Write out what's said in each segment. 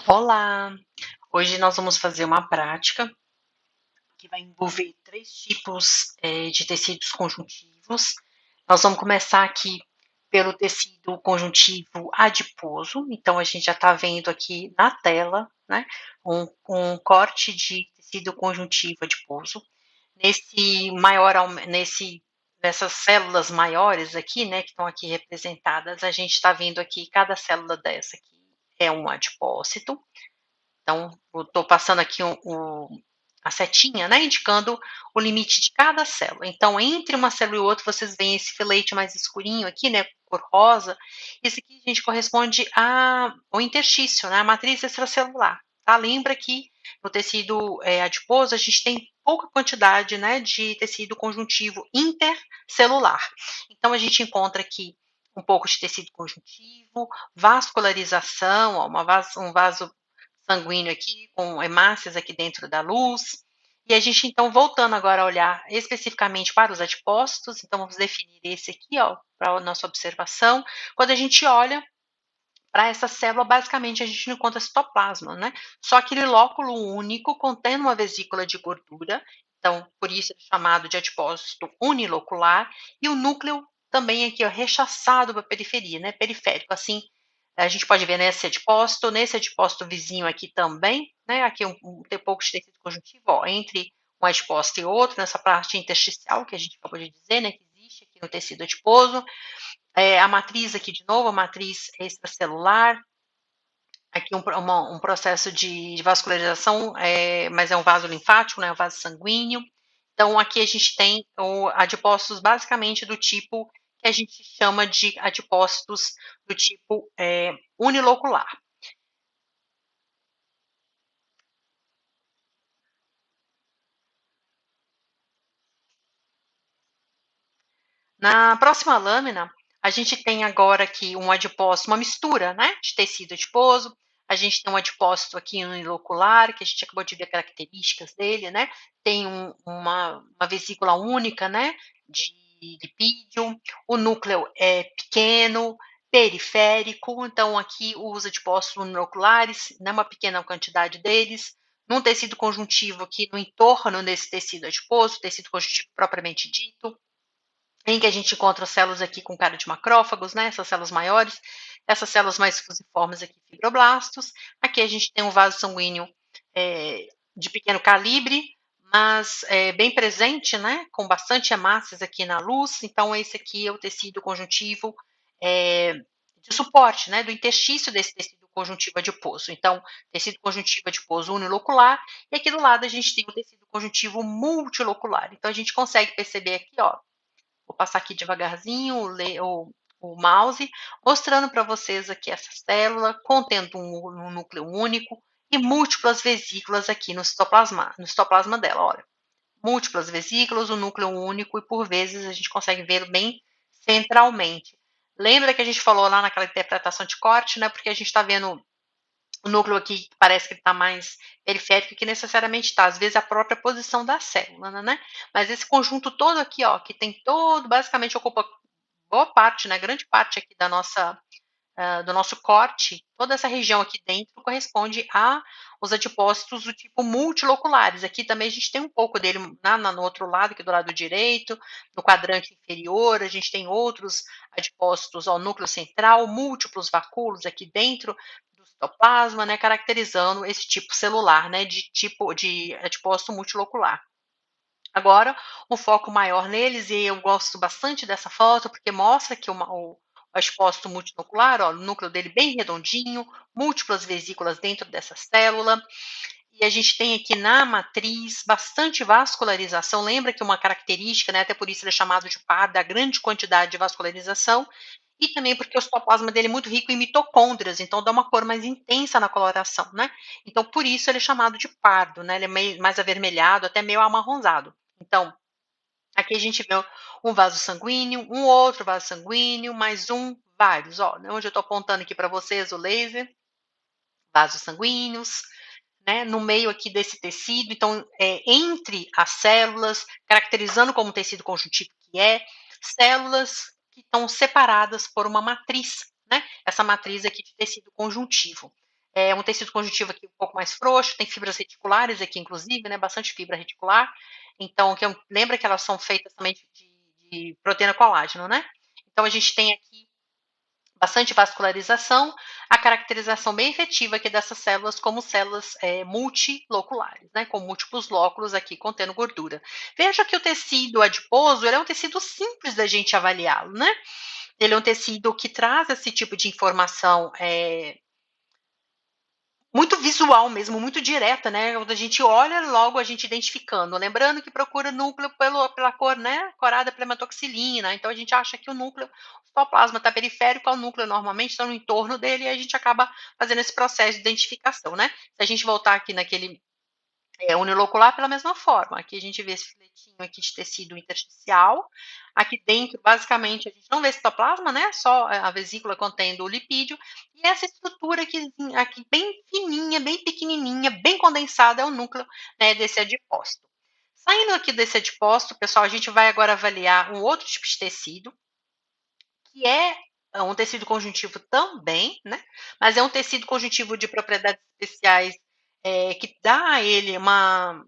Olá! Hoje nós vamos fazer uma prática que vai envolver três tipos de tecidos conjuntivos. Nós vamos começar aqui pelo tecido conjuntivo adiposo. Então, a gente já está vendo aqui na tela, né, um corte de tecido conjuntivo adiposo. Nessas células maiores aqui, né, que estão aqui representadas, a gente está vendo aqui cada célula dessa aqui é um adipócito. Então, eu estou passando aqui a setinha, né, indicando o limite de cada célula. Então, entre uma célula e outra, vocês veem esse filete mais escurinho aqui, né, cor rosa. Esse aqui, gente, corresponde ao interstício, né, a matriz extracelular. Tá? Lembra que no tecido adiposo a gente tem pouca quantidade, né, de tecido conjuntivo intercelular. Então, a gente encontra aqui um pouco de tecido conjuntivo, vascularização, ó, um vaso sanguíneo aqui, com hemácias aqui dentro da luz. E a gente, então, voltando agora a olhar especificamente para os adipócitos, então vamos definir esse aqui, ó, para a nossa observação. Quando a gente olha para essa célula, basicamente a gente não encontra citoplasma, né? Só aquele lóculo único contendo uma vesícula de gordura, então por isso é chamado de adipócito unilocular, e o núcleo também aqui, ó, rechaçado para a periferia, né? Periférico, assim a gente pode ver nesse adipócito vizinho aqui também, né? Aqui tem pouco de tecido conjuntivo, ó, entre um adipócito e outro, nessa parte intersticial que a gente acabou de dizer, né? Que existe aqui no tecido adiposo. A matriz aqui de novo, a matriz extracelular, aqui um processo de vascularização, mas é um vaso linfático, né? Um vaso sanguíneo. Então, aqui a gente tem adipócitos basicamente do tipo que a gente chama de adipócitos do tipo unilocular. Na próxima lâmina, a gente tem agora aqui um adipócito, uma mistura, né, de tecido adiposo. A gente tem um adipócito aqui unilocular, que a gente acabou de ver características dele, né? Tem uma vesícula única, né, de lipídio. O núcleo é pequeno, periférico. Então, aqui os adipócitos uniloculares, né, uma pequena quantidade deles. Num tecido conjuntivo aqui no entorno desse tecido adiposo, tecido conjuntivo propriamente dito, em que a gente encontra células aqui com cara de macrófagos, né, essas células maiores, essas células mais fusiformes aqui, fibroblastos. Aqui a gente tem um vaso sanguíneo de pequeno calibre, mas bem presente, né, com bastante hemácias aqui na luz. Então, esse aqui é o tecido conjuntivo de suporte, né, do interstício desse tecido conjuntivo adiposo. Então, tecido conjuntivo adiposo unilocular, e aqui do lado a gente tem o tecido conjuntivo multilocular. Então, a gente consegue perceber aqui, ó, vou passar aqui devagarzinho o mouse, mostrando para vocês aqui essa célula contendo um núcleo único e múltiplas vesículas aqui no citoplasma dela, olha. Múltiplas vesículas, um núcleo único e por vezes a gente consegue ver bem centralmente. Lembra que a gente falou lá naquela interpretação de corte, né? Porque a gente está vendo o núcleo aqui parece que está mais periférico que necessariamente está, às vezes a própria posição da célula, né? Mas esse conjunto todo aqui, ó, que tem todo, basicamente ocupa boa parte, né, grande parte aqui do nosso corte, toda essa região aqui dentro corresponde a os adipócitos do tipo multiloculares. Aqui também a gente tem um pouco dele no outro lado, aqui do lado direito, no quadrante inferior, a gente tem outros adipócitos ao núcleo central, múltiplos vacúolos aqui dentro do citoplasma, né, caracterizando esse tipo celular, né, de adipócito multilocular. Agora, um foco maior neles, e eu gosto bastante dessa foto, porque mostra que o expósito multinuclear, ó, o núcleo dele bem redondinho, múltiplas vesículas dentro dessa célula, e a gente tem aqui na matriz bastante vascularização. Lembra que uma característica, né, até por isso ele é chamado de par, da grande quantidade de vascularização, e também porque o citoplasma dele é muito rico em mitocôndrias, então dá uma cor mais intensa na coloração, né? Então, por isso ele é chamado de pardo, né? Ele é meio mais avermelhado, até meio amarronzado. Então, aqui a gente vê um vaso sanguíneo, um outro vaso sanguíneo, mais vários, ó, né, onde eu estou apontando aqui para vocês o laser, vasos sanguíneos, né, no meio aqui desse tecido, então, entre as células, caracterizando como tecido conjuntivo que é, células que estão separadas por uma matriz, né, essa matriz aqui de tecido conjuntivo. É um tecido conjuntivo aqui um pouco mais frouxo, tem fibras reticulares aqui inclusive, né, bastante fibra reticular, então lembra que elas são feitas também de proteína colágeno, né. Então a gente tem aqui bastante vascularização, a caracterização bem efetiva aqui dessas células como células multiloculares, né, com múltiplos lóculos aqui contendo gordura. Veja que o tecido adiposo ele é um tecido simples da gente avaliá-lo, né? Ele é um tecido que traz esse tipo de informação muito visual mesmo, muito direta, né? Quando a gente olha, logo a gente identificando. Lembrando que procura núcleo pela cor, né? Corada pela hematoxilina. Então a gente acha que o núcleo, o citoplasma está periférico ao núcleo normalmente, está no entorno dele, e a gente acaba fazendo esse processo de identificação, né? Se a gente voltar aqui naquele unilocular pela mesma forma. Aqui a gente vê esse filetinho aqui de tecido intersticial. Aqui dentro, basicamente, a gente não vê citoplasma, né? Só a vesícula contendo o lipídio. E essa estrutura aqui bem fininha, bem pequenininha, bem condensada é o núcleo, né, desse adipócito. Saindo aqui desse adipócito, pessoal, a gente vai agora avaliar um outro tipo de tecido, que é um tecido conjuntivo também, né? Mas é um tecido conjuntivo de propriedades especiais que dá a ele uma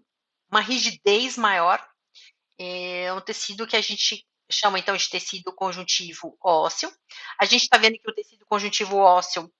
rigidez maior. É um tecido que a gente chama então de tecido conjuntivo ósseo. A gente está vendo que o tecido conjuntivo ósseo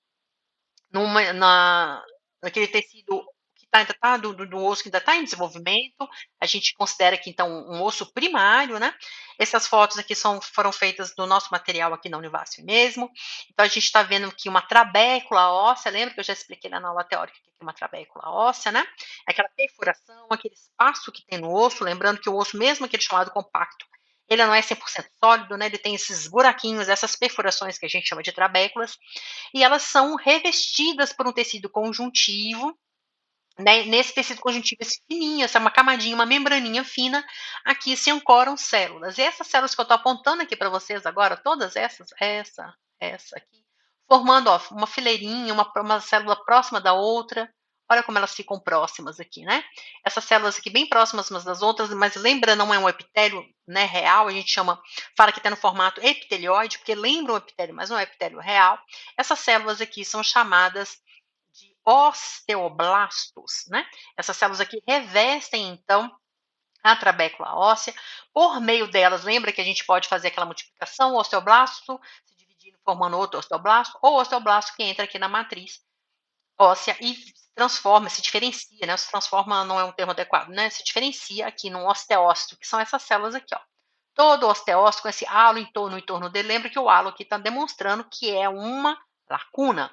naquele tecido que ainda está do osso que ainda está em desenvolvimento, a gente considera que então um osso primário, né? Essas fotos aqui foram feitas do nosso material aqui na Univasf mesmo. Então a gente está vendo aqui uma trabécula óssea, lembra que eu já expliquei na aula teórica que é uma trabécula óssea, né? Aquela perfuração, aquele espaço que tem no osso, lembrando que o osso, mesmo aquele chamado compacto, ele não é 100% sólido, né? Ele tem esses buraquinhos, essas perfurações que a gente chama de trabéculas, e elas são revestidas por um tecido conjuntivo, né? Nesse tecido conjuntivo, esse fininho, essa é uma camadinha, uma membraninha fina, aqui se ancoram células. E essas células que eu estou apontando aqui para vocês agora, todas essa aqui, formando ó, uma fileirinha, uma célula próxima da outra. Olha como elas ficam próximas aqui, né? Essas células aqui bem próximas umas das outras, mas lembra, não é um epitélio, né, real, a gente fala que está no formato epitelioide, porque lembra um epitélio, mas não é epitélio real. Essas células aqui são chamadas de osteoblastos, né? Essas células aqui revestem, então, a trabécula óssea. Por meio delas, lembra que a gente pode fazer aquela multiplicação, o osteoblasto se dividindo, formando outro osteoblasto, ou o osteoblasto que entra aqui na matriz óssea e se transforma, se diferencia, né? Se transforma não é um termo adequado, né? Se diferencia aqui num osteócito, que são essas células aqui, ó. Todo osteócito com esse halo no entorno dele, lembra que o halo aqui está demonstrando que é uma lacuna,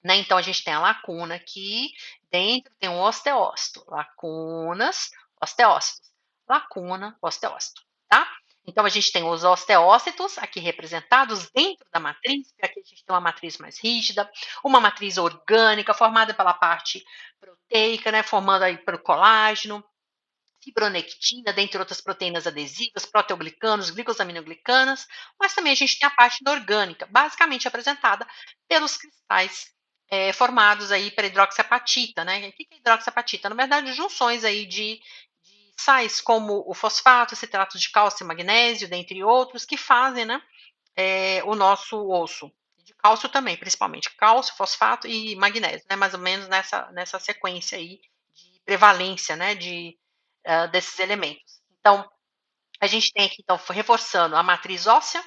né? Então a gente tem a lacuna aqui, dentro tem um osteócito, lacunas, osteócitos, lacuna, osteócito, tá? Então a gente tem os osteócitos aqui representados dentro da matriz, porque aqui a gente tem uma matriz mais rígida, uma matriz orgânica formada pela parte proteica, né, formando aí pelo colágeno, fibronectina, dentre outras proteínas adesivas, proteoglicanos, glicosaminoglicanas, mas também a gente tem a parte inorgânica, basicamente apresentada pelos cristais formados aí pela hidroxiapatita, né? O que é hidroxiapatita? Na verdade, junções aí de sais como o fosfato, citratos de cálcio e magnésio, dentre outros, que fazem, né, o nosso osso. De cálcio também, principalmente. Cálcio, fosfato e magnésio, né? Mais ou menos nessa sequência aí de prevalência, né? Desses elementos. Então, a gente tem aqui, então, reforçando a matriz óssea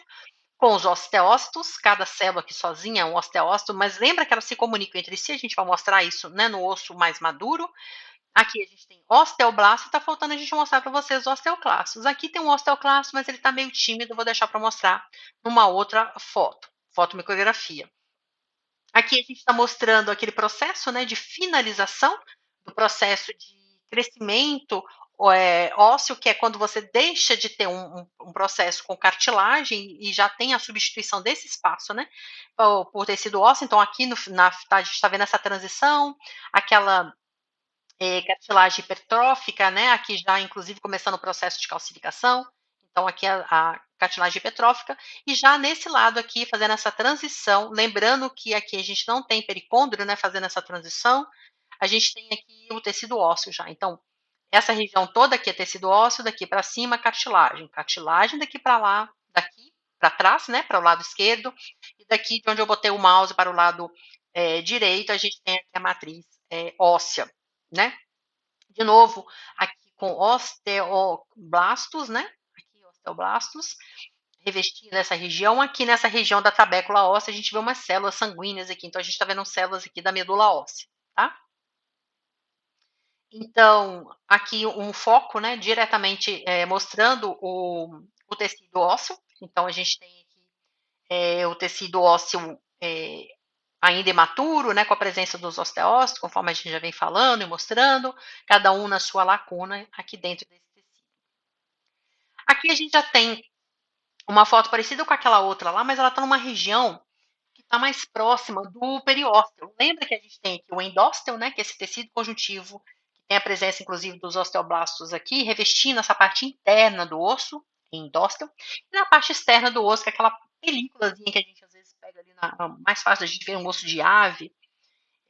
com os osteócitos, cada célula aqui sozinha é um osteócito, mas lembra que elas se comunicam entre si, a gente vai mostrar isso, né, no osso mais maduro. Aqui a gente tem osteoblasto, está faltando a gente mostrar para vocês os osteoclastos. Aqui tem um osteoclasto, mas ele está meio tímido, vou deixar para mostrar numa outra fotomicrografia. Aqui a gente está mostrando aquele processo, né, de finalização do processo de crescimento ósseo, que é quando você deixa de ter um processo com cartilagem e já tem a substituição desse espaço, né, por tecido ósseo. Então, aqui a gente está vendo essa transição, aquela cartilagem hipertrófica, né, aqui já inclusive começando o processo de calcificação. Então, aqui a cartilagem hipertrófica, e já nesse lado aqui, fazendo essa transição, lembrando que aqui a gente não tem pericôndrio, né, fazendo essa transição, a gente tem aqui o tecido ósseo já. Então, essa região toda aqui é tecido ósseo, daqui para cima, cartilagem. Cartilagem daqui para lá, daqui. para trás, né, para o lado esquerdo, e daqui de onde eu botei o mouse para o lado direito, a gente tem aqui a matriz óssea, né? De novo, aqui com osteoblastos, né? Aqui, osteoblastos, revestindo essa região. Aqui nessa região da trabécula óssea, a gente vê umas células sanguíneas aqui. Então, a gente está vendo células aqui da medula óssea, tá? Então, aqui um foco, né, diretamente mostrando o tecido ósseo. Então, a gente tem aqui o tecido ósseo ainda imaturo, né, com a presença dos osteócitos, conforme a gente já vem falando e mostrando, cada um na sua lacuna aqui dentro desse tecido. Aqui a gente já tem uma foto parecida com aquela outra lá, mas ela está numa região que está mais próxima do periósteo. Lembra que a gente tem aqui o endósteo, né, que é esse tecido conjuntivo, que tem a presença, inclusive, dos osteoblastos aqui, revestindo essa parte interna do osso, endósteo, e na parte externa do osso, que é aquela películazinha que a gente às vezes pega ali, mais fácil a gente ver um osso de ave,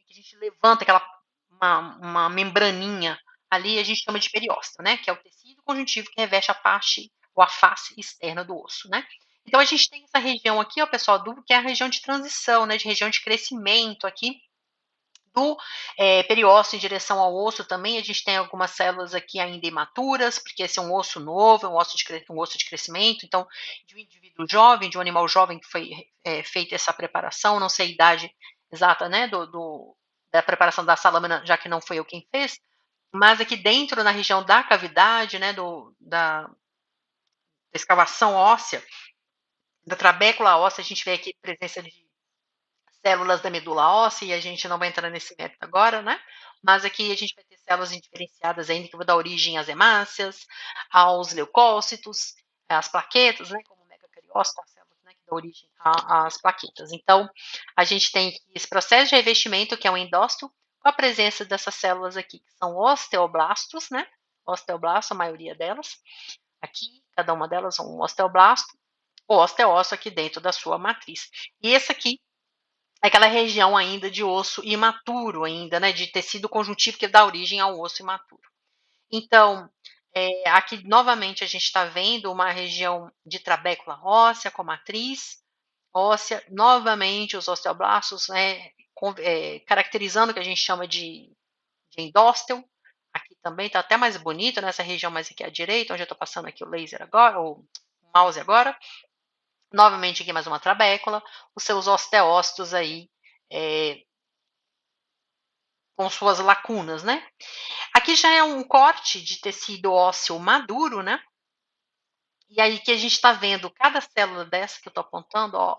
que a gente levanta aquela uma membraninha ali, a gente chama de periósteo, né? Que é o tecido conjuntivo que reveste a parte ou a face externa do osso, né? Então a gente tem essa região aqui, ó, pessoal, que é a região de transição, né? De região de crescimento aqui do periósteo em direção ao osso também. A gente tem algumas células aqui ainda imaturas, porque esse é um osso novo, é um osso de crescimento. Então, de um indivíduo jovem, de um animal jovem que foi feita essa preparação, não sei a idade exata, né, da preparação da salâmina, já que não foi eu quem fez, mas aqui dentro, na região da cavidade, né, da escavação óssea, da trabécula óssea, a gente vê aqui a presença de células da medula óssea, e a gente não vai entrar nesse mérito agora, né? Mas aqui a gente vai ter células indiferenciadas ainda, que vão dar origem às hemácias, aos leucócitos, às plaquetas, né? Como o megacariócito, as células, né, que dão origem às plaquetas. Então, a gente tem esse processo de revestimento, que é o endósteo, com a presença dessas células aqui, que são osteoblastos, né? Osteoblasto, a maioria delas. Aqui, cada uma delas um osteoblasto, ou osteócito aqui dentro da sua matriz. E esse aqui aquela região ainda de osso imaturo ainda, né, de tecido conjuntivo que dá origem ao osso imaturo. Então, aqui novamente a gente está vendo uma região de trabécula óssea com matriz óssea, novamente os osteoblastos, né, caracterizando o que a gente chama de endósteo. Aqui também está até mais bonito nessa região mais aqui à direita, onde eu estou passando aqui o laser agora, o mouse agora. Novamente aqui mais uma trabécula, os seus osteócitos aí com suas lacunas, né? Aqui já é um corte de tecido ósseo maduro, né? E aí que a gente está vendo cada célula dessa que eu estou apontando, ó,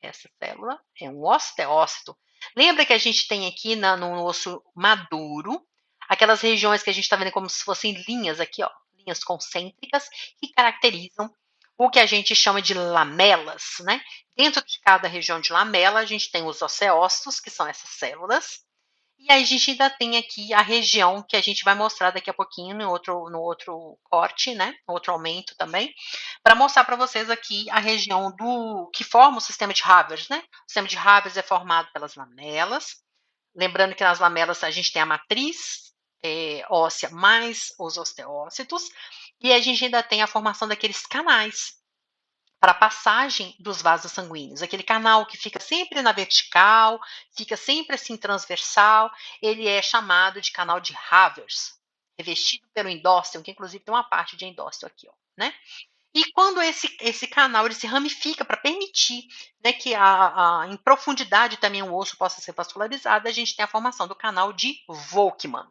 essa célula é um osteócito. Lembra que a gente tem aqui no osso maduro, aquelas regiões que a gente está vendo como se fossem linhas aqui, ó, linhas concêntricas, que caracterizam o que a gente chama de lamelas, né? Dentro de cada região de lamela, a gente tem os osteócitos, que são essas células, e aí a gente ainda tem aqui a região que a gente vai mostrar daqui a pouquinho no outro corte, né? No outro aumento também, para mostrar para vocês aqui a região do que forma o sistema de Havers, né? O sistema de Havers é formado pelas lamelas. Lembrando que nas lamelas a gente tem a matriz óssea mais os osteócitos, e a gente ainda tem a formação daqueles canais para a passagem dos vasos sanguíneos. Aquele canal que fica sempre na vertical, fica sempre assim transversal, ele é chamado de canal de Havers, revestido pelo endósteo, que inclusive tem uma parte de endósteo aqui, ó, né? E quando esse canal ele se ramifica para permitir, né, que em profundidade também o osso possa ser vascularizado, a gente tem a formação do canal de Volkmann.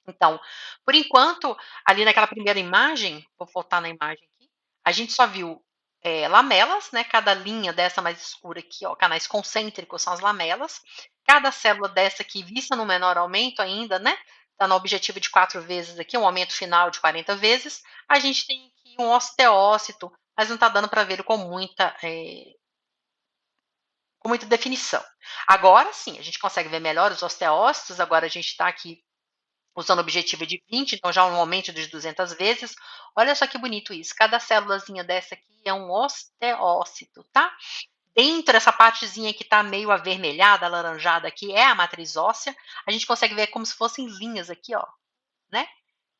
Então, por enquanto, ali naquela primeira imagem, vou voltar na imagem aqui, a gente só viu lamelas, né? Cada linha dessa mais escura aqui, ó, canais concêntricos são as lamelas. Cada célula dessa aqui, vista no menor aumento ainda, né? Está no objetivo de 4 vezes aqui, um aumento final de 40 vezes. A gente tem aqui um osteócito, mas não está dando para ver com muita definição. Agora sim, a gente consegue ver melhor os osteócitos, agora a gente está aqui usando o objetivo de 20, então já um aumento de 200 vezes. Olha só que bonito isso. Cada célulazinha dessa aqui é um osteócito, tá? Dentro dessa partezinha que está meio avermelhada, alaranjada aqui, é a matriz óssea. A gente consegue ver como se fossem linhas aqui, ó, né?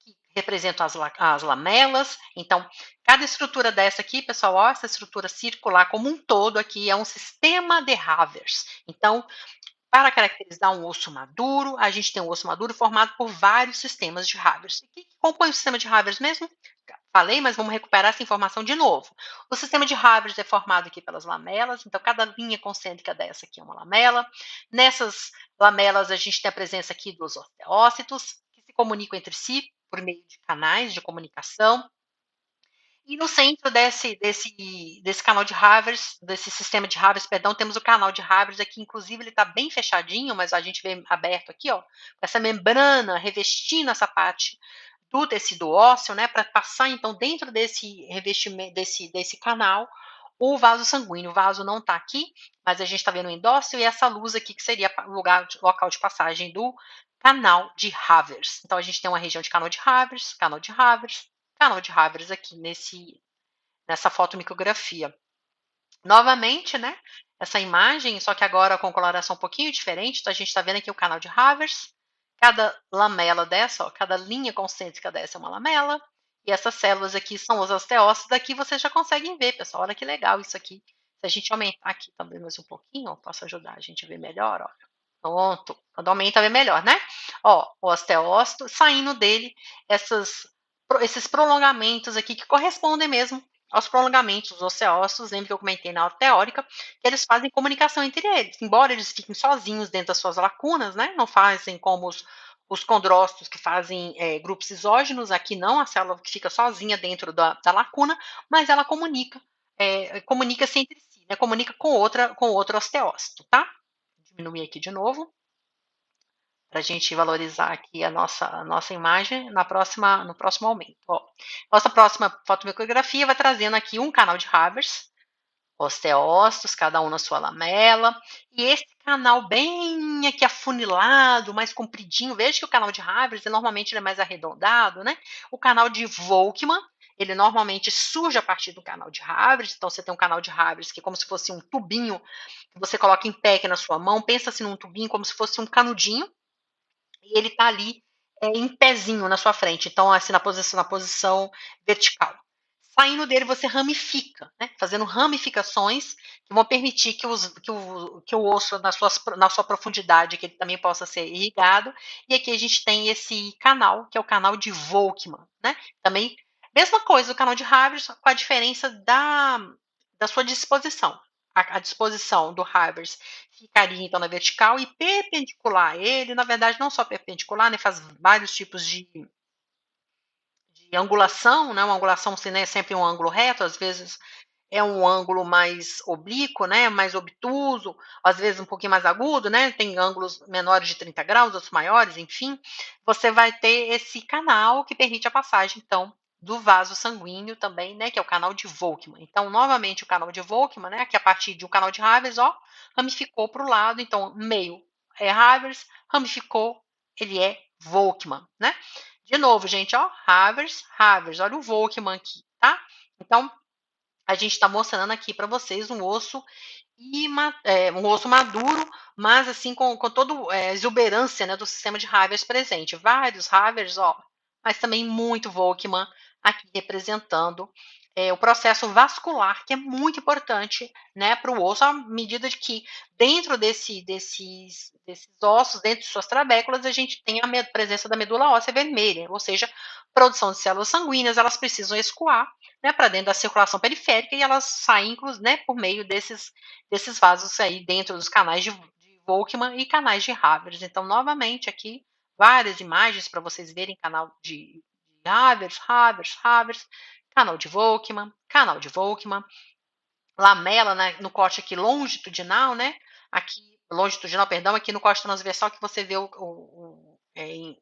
Que representam as lamelas. Então, Cada estrutura dessa aqui, pessoal, ó, essa estrutura circular como um todo aqui é um sistema de Havers. Então, para caracterizar um osso maduro, a gente tem um osso maduro formado por vários sistemas de Havers. O que compõe o sistema de Havers mesmo? Falei, mas vamos recuperar essa informação de novo. O sistema de Havers é formado aqui pelas lamelas, então cada linha concêntrica dessa aqui é uma lamela. Nessas lamelas a gente tem a presença aqui dos osteócitos, que se comunicam entre si por meio de canais de comunicação. E no centro desse canal de Havers, desse sistema de Havers, perdão, temos o canal de Havers aqui, inclusive ele está bem fechadinho, mas a gente vê aberto aqui, ó, essa membrana revestindo essa parte do tecido ósseo, né, para passar então dentro desse revestimento, desse canal, o vaso sanguíneo. O vaso não está aqui, mas a gente está vendo o endócio e essa luz aqui que seria o local de passagem do canal de Havers. Então a gente tem uma região de canal de Havers, canal de Havers aqui nessa fotomicrografia. Novamente, né, essa imagem, só que agora com coloração um pouquinho diferente, então a gente está vendo aqui o canal de Havers, cada lamela dessa, ó, cada linha concêntrica dessa é uma lamela, e essas células aqui são os osteócitos, daqui vocês já conseguem ver, pessoal, olha que legal isso aqui. Se a gente aumentar aqui também mais um pouquinho, ó, posso ajudar a gente a ver melhor, ó. Pronto, quando aumenta vê melhor, né? Ó, o osteócito, saindo dele esses prolongamentos aqui que correspondem mesmo aos prolongamentos dos osteócitos, lembra que eu comentei na aula teórica, que eles fazem comunicação entre eles, embora eles fiquem sozinhos dentro das suas lacunas, né? Não fazem como os condrócitos que fazem grupos isógenos, aqui não, a célula que fica sozinha dentro da lacuna, mas ela comunica-se entre si, né? Comunica com outro osteócito, tá? Vou diminuir aqui de novo para a gente valorizar aqui a nossa imagem no próximo aumento. Ó, nossa próxima fotomicrografia vai trazendo aqui um canal de Havers, osteócitos, cada um na sua lamela, e esse canal bem aqui afunilado, mais compridinho, veja que o canal de Havers, normalmente ele é mais arredondado, né? O canal de Volkmann, ele normalmente surge a partir do canal de Havers, então você tem um canal de Havers que é como se fosse um tubinho que você coloca em pé aqui na sua mão, pensa assim num tubinho como se fosse um canudinho, e ele está ali em pezinho na sua frente, então assim na posição vertical. Saindo dele você ramifica, né? Fazendo ramificações que vão permitir que o osso na sua profundidade que ele também possa ser irrigado. E aqui a gente tem esse canal que é o canal de Volkmann, né? Também mesma coisa o canal de Havers com a diferença da sua disposição. A disposição do Havers ficaria então na vertical e perpendicular a ele, na verdade não só perpendicular, né, faz vários tipos de angulação, né, uma angulação assim, né, sempre um ângulo reto, às vezes é um ângulo mais oblíquo, né, mais obtuso, às vezes um pouquinho mais agudo, né, tem ângulos menores de 30 graus, outros maiores, enfim, você vai ter esse canal que permite a passagem, então, do vaso sanguíneo também, né, que é o canal de Volkmann. Então, novamente, o canal de Volkmann, né, que a partir de um canal de Havers, ó, ramificou para o lado, então, meio é Havers, ramificou, ele é Volkmann, né. De novo, gente, ó, Havers, olha o Volkmann aqui, tá? Então, a gente está mostrando aqui para vocês um osso maduro, mas assim com toda a exuberância, né, do sistema de Havers presente. Vários Havers, ó, mas também muito Volkmann aqui representando o processo vascular, que é muito importante, né, para o osso, à medida de que dentro desses ossos, dentro de suas trabéculas, a gente tem a presença da medula óssea vermelha, ou seja, produção de células sanguíneas, elas precisam escoar, né, para dentro da circulação periférica e elas saem, né, por meio desses vasos aí dentro dos canais de Volkmann e canais de Havers. Então, novamente aqui, várias imagens para vocês verem canal de Havers, canal de Volkmann, lamela, né, no corte aqui longitudinal, né, aqui longitudinal, perdão, aqui no corte transversal que você vê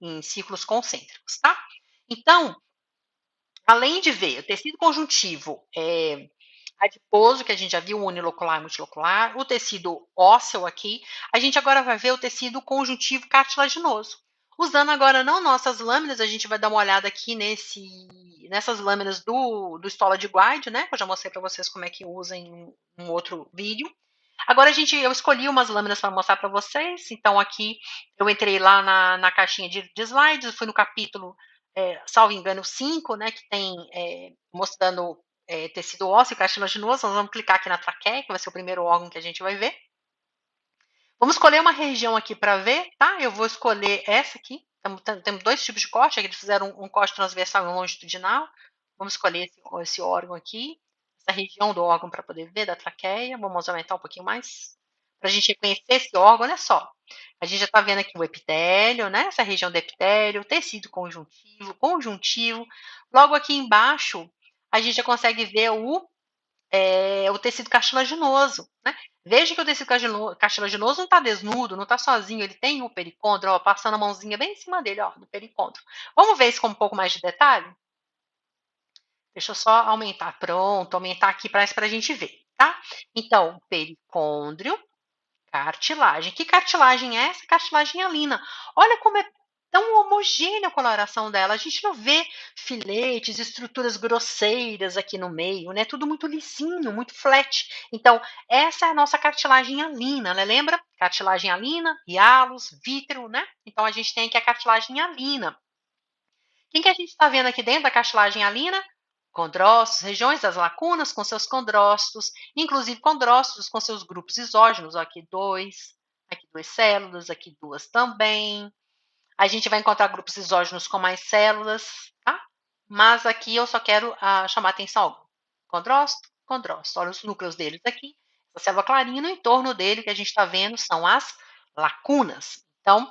em círculos concêntricos, tá? Então, além de ver o tecido conjuntivo adiposo, que a gente já viu, unilocular e multilocular, o tecido ósseo aqui, a gente agora vai ver o tecido conjuntivo cartilaginoso. Usando agora não nossas lâminas, a gente vai dar uma olhada aqui nessas lâminas do Stola de Guide, né? Que eu já mostrei para vocês como é que usa em um outro vídeo. Agora eu escolhi umas lâminas para mostrar para vocês. Então aqui eu entrei lá na caixinha de slides, fui no capítulo salvo engano, 5, né, que tem, mostrando, tecido ósseo cartilaginoso. Nós vamos clicar aqui na traqueia, que vai ser o primeiro órgão que a gente vai ver. Vamos escolher uma região aqui para ver, tá? Eu vou escolher essa aqui. Temos 2 tipos de corte, aqui eles fizeram um corte transversal e um longitudinal. Vamos escolher esse órgão aqui, essa região do órgão para poder ver, da traqueia. Vamos aumentar um pouquinho mais, para a gente reconhecer esse órgão. Olha só, a gente já está vendo aqui o epitélio, né? Essa região do epitélio, tecido conjuntivo, conjuntivo. Logo aqui embaixo, a gente já consegue ver o tecido cartilaginoso, né? Veja que o tecido cartilaginoso não está desnudo, não está sozinho, ele tem o pericôndrio, ó, passando a mãozinha bem em cima dele, ó, no pericôndrio. Vamos ver isso com um pouco mais de detalhe? Deixa eu só aumentar, pronto, aumentar aqui para a gente ver, tá? Então, pericôndrio, cartilagem. Que cartilagem é essa? Cartilagem hialina. Olha como é tão homogênea a coloração dela. A gente não vê filetes, estruturas grosseiras aqui no meio, né? Tudo muito lisinho, muito flat. Então, essa é a nossa cartilagem hialina, né? Lembra? Cartilagem hialina, hialos, vítreo, né? Então, a gente tem aqui a cartilagem hialina. Quem que a gente está vendo aqui dentro da cartilagem hialina? Condrócitos, regiões das lacunas com seus condrócitos, inclusive condrócitos com seus grupos isógenos, ó, aqui duas células, aqui duas também. A gente vai encontrar grupos isógenos com mais células, tá? Mas aqui eu só quero chamar a atenção ao condrócito, condrócito. Olha os núcleos deles aqui. Essa célula clarinha, no entorno dele, que a gente está vendo, são as lacunas. Então,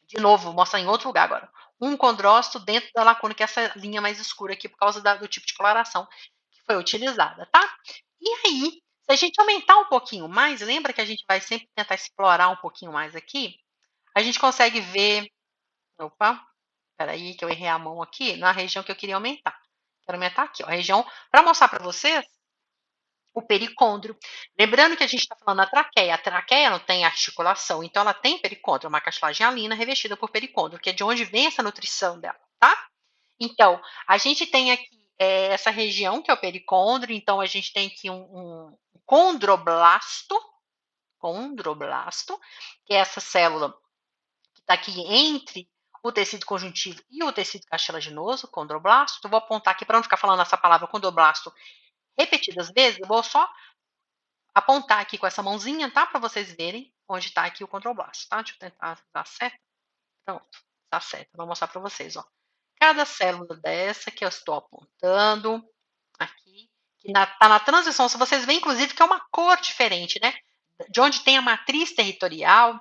de novo, vou mostrar em outro lugar agora. Um condrócito dentro da lacuna, que é essa linha mais escura aqui, por causa do tipo de coloração que foi utilizada, tá? E aí, se a gente aumentar um pouquinho mais, lembra que a gente vai sempre tentar explorar um pouquinho mais aqui? A gente consegue ver. Opa, peraí, que eu errei a mão aqui, na região que eu queria aumentar. Quero aumentar aqui, ó, a região, para mostrar para vocês o pericôndrio. Lembrando que a gente está falando da traqueia. A traqueia não tem articulação, então ela tem pericôndrio, uma cartilagem hialina revestida por pericôndrio, que é de onde vem essa nutrição dela, tá? Então, a gente tem aqui essa região que é o pericôndrio, então a gente tem aqui um condroblasto, que é essa célula que está aqui entre o tecido conjuntivo e o tecido cartilaginoso, condroblasto. Eu vou apontar aqui para não ficar falando essa palavra condroblasto repetidas vezes, eu vou só apontar aqui com essa mãozinha, tá? Para vocês verem onde está aqui o controblasto, tá? Deixa eu tentar dar certo. Pronto, tá certo. Vou mostrar para vocês, ó. Cada célula dessa que eu estou apontando aqui, que está na transição, se vocês veem, inclusive, que é uma cor diferente, né? De onde tem a matriz territorial,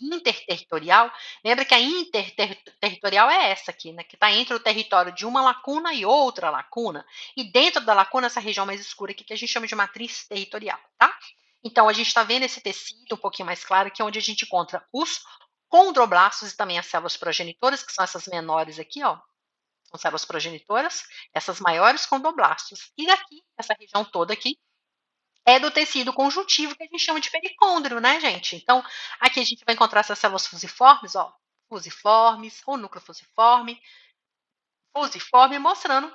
interterritorial. Lembra que a interterritorial é essa aqui, né? Que está entre o território de uma lacuna e outra lacuna. E dentro da lacuna, essa região mais escura aqui, que a gente chama de matriz territorial, tá? Então, a gente está vendo esse tecido um pouquinho mais claro, que é onde a gente encontra os condroblastos e também as células progenitoras, que são essas menores aqui, ó. São células progenitoras, essas maiores condroblastos. E daqui, essa região toda aqui, é do tecido conjuntivo, que a gente chama de pericôndrio, né, gente? Então, aqui a gente vai encontrar essas células fusiformes, ó, fusiformes, ou núcleo fusiforme, mostrando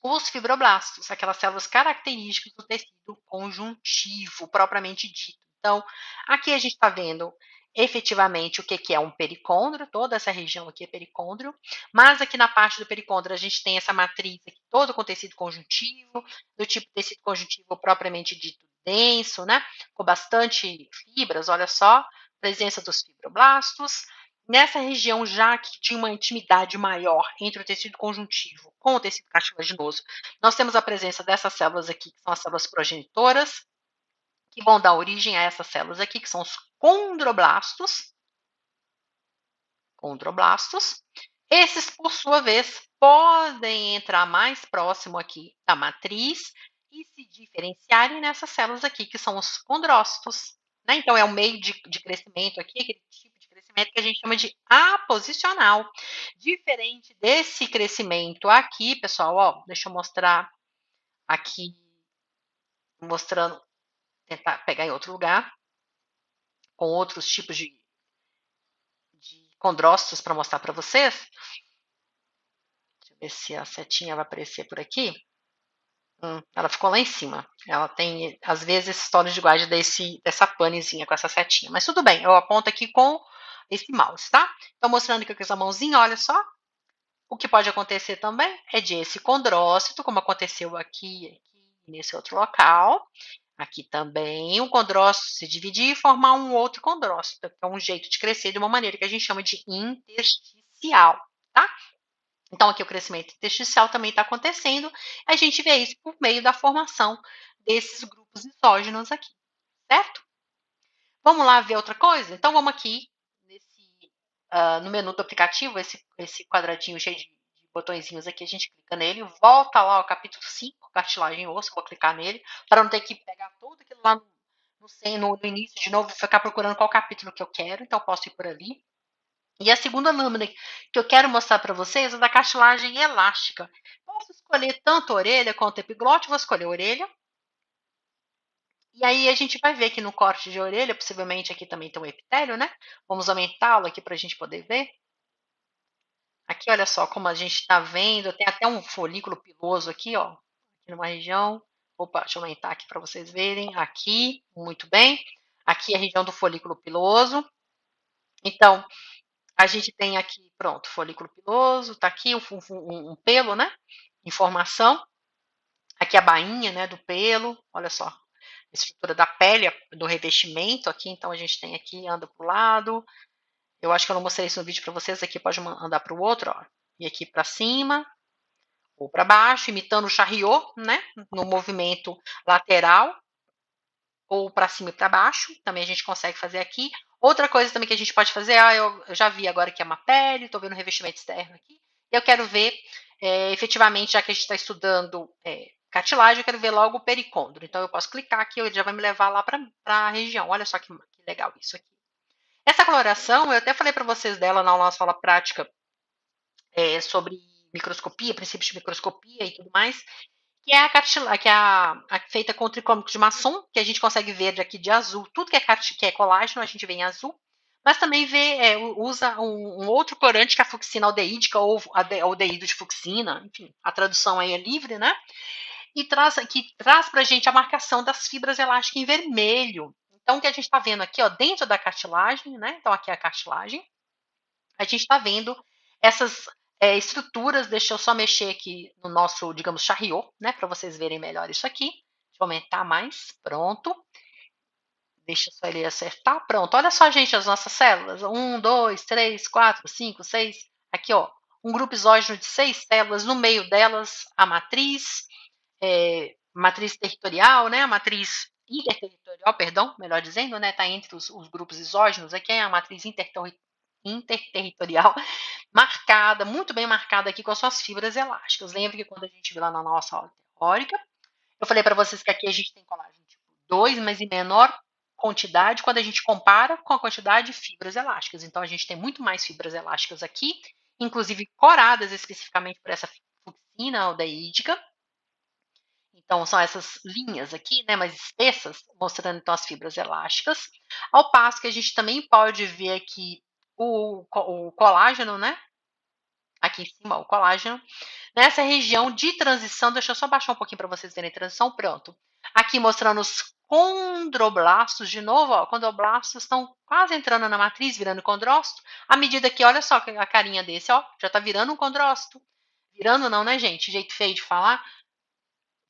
os fibroblastos, aquelas células características do tecido conjuntivo, propriamente dito. Então, aqui a gente está vendo efetivamente o que é um pericôndrio, toda essa região aqui é pericôndrio, mas aqui na parte do pericôndrio a gente tem essa matriz aqui, todo com tecido conjuntivo, do tipo tecido conjuntivo propriamente dito denso, né, com bastante fibras, olha só, presença dos fibroblastos. Nessa região, já que tinha uma intimidade maior entre o tecido conjuntivo com o tecido cartilaginoso, nós temos a presença dessas células aqui, que são as células progenitoras, que vão dar origem a essas células aqui, que são os condroblastos. Esses, por sua vez, podem entrar mais próximo aqui da matriz e se diferenciarem nessas células aqui, que são os condrócitos. Né? Então, é um meio de crescimento aqui, aquele tipo de crescimento que a gente chama de aposicional. Diferente desse crescimento aqui, pessoal, ó, deixa eu mostrar aqui, mostrando, tentar pegar em outro lugar, com outros tipos de condrócitos para mostrar para vocês. Deixa eu ver se a setinha vai aparecer por aqui. Ela ficou lá em cima. Ela tem, às vezes, histórias de guarda dessa panezinha com essa setinha. Mas tudo bem, eu aponto aqui com esse mouse, tá? Então, mostrando aqui com essa mãozinha, olha só. O que pode acontecer também é de esse condrócito, como aconteceu aqui nesse outro local, aqui também o condrócito se dividir e formar um outro condrócito, que é um jeito de crescer de uma maneira que a gente chama de intersticial, tá? Então aqui o crescimento intersticial também está acontecendo, a gente vê isso por meio da formação desses grupos exógenos aqui, certo? Vamos lá ver outra coisa? Então vamos aqui no menu do aplicativo, esse quadradinho cheio de botõezinhos aqui, a gente clica nele, volta lá ao capítulo 5, cartilagem e osso, vou clicar nele, para não ter que pegar tudo aquilo lá no início de novo e ficar procurando qual capítulo que eu quero, então eu posso ir por ali. E a segunda lâmina que eu quero mostrar para vocês é da cartilagem elástica. Posso escolher tanto a orelha quanto a epiglote, vou escolher a orelha. E aí a gente vai ver que no corte de orelha, possivelmente aqui também tem um epitélio, né? Vamos aumentá-lo aqui para a gente poder ver. Aqui, olha só, como a gente está vendo, tem até um folículo piloso aqui, ó, aqui numa região. Opa, deixa eu aumentar aqui para vocês verem. Aqui, muito bem. Aqui é a região do folículo piloso. Então, a gente tem aqui, pronto, folículo piloso, tá aqui um pelo, né? Informação. Aqui a bainha, né, do pelo, olha só. A estrutura da pele, do revestimento aqui, então a gente tem aqui, anda para o lado. Eu acho que eu não mostrei isso no vídeo para vocês, aqui pode andar para o outro, ó. E aqui para cima, ou para baixo, imitando o charriot, né? No movimento lateral, ou para cima e para baixo, também a gente consegue fazer aqui. Outra coisa também que a gente pode fazer, eu já vi agora que é uma pele, estou vendo o revestimento externo aqui, e eu quero ver, efetivamente, já que a gente está estudando cartilagem, eu quero ver logo o pericôndrio. Então eu posso clicar aqui, ele já vai me levar lá para a região. Olha só que legal isso aqui. Essa coloração, eu até falei para vocês dela na nossa aula prática sobre microscopia, princípios de microscopia e tudo mais, que é a cartilagem, que é a feita com tricômico de maçom, que a gente consegue ver aqui de azul. Tudo que é colágeno, a gente vê em azul, mas também usa um outro corante que é a fucsina aldeídica ou aldeído de fucsina, enfim, a tradução aí é livre, né? E traz para a gente a marcação das fibras elásticas em vermelho. Então, o que a gente está vendo aqui, ó, dentro da cartilagem, né? Então, aqui é a cartilagem, a gente está vendo essas estruturas. Deixa eu só mexer aqui no nosso, digamos, charriot, né, para vocês verem melhor isso aqui. Deixa eu aumentar mais, pronto. Deixa só ele acertar, pronto. Olha só, gente, as nossas células. 1, 2, 3, 4, 5, 6. Aqui, ó, um grupo exógeno de 6 células, no meio delas a matriz territorial, né, a matriz interterritorial, perdão, melhor dizendo, né, está entre os grupos exógenos, aqui é a matriz interterritorial, marcada, muito bem marcada aqui com as suas fibras elásticas. Lembra que quando a gente viu lá na nossa aula teórica, eu falei para vocês que aqui a gente tem colágeno tipo 2, mas em menor quantidade quando a gente compara com a quantidade de fibras elásticas. Então a gente tem muito mais fibras elásticas aqui, inclusive coradas especificamente por essa fucsina aldeídica. Então são essas linhas aqui, né, mais espessas, mostrando então as fibras elásticas. Ao passo que a gente também pode ver aqui o colágeno, né? Aqui em cima, o colágeno. Nessa região de transição, deixa eu só baixar um pouquinho para vocês verem a transição, pronto. Aqui mostrando os condroblastos, de novo, ó, condroblastos estão quase entrando na matriz, virando condrócito, à medida que, olha só a carinha desse, ó, já tá virando um condrócito. Virando não, né, gente? Jeito feio de falar.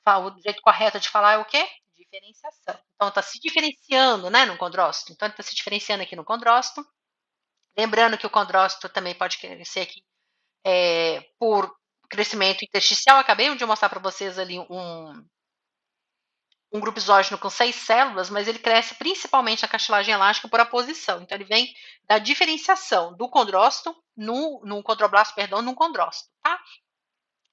O jeito correto de falar é o quê? Diferenciação. Então, está se diferenciando, né, no condrócito. Então, ele está se diferenciando aqui no condrócito. Lembrando que o condrócito também pode crescer aqui por crescimento intersticial. Acabei de mostrar para vocês ali um grupo exógeno com 6 células, mas ele cresce principalmente na cartilagem elástica por aposição. Então, ele vem da diferenciação do condrócito, num condroblasto, perdão, num condrócito, tá?